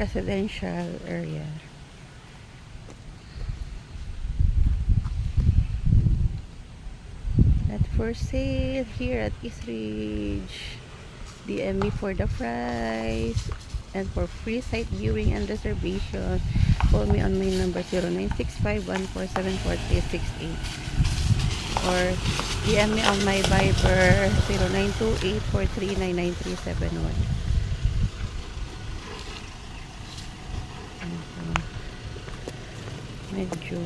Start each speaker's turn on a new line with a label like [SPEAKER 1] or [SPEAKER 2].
[SPEAKER 1] residential area. At for sale here at East Ridge. DM me for the price and for free site viewing and reservation. Call me on my number 0965-147-4368 or DM me on my Viber 0928-4399371. Medyo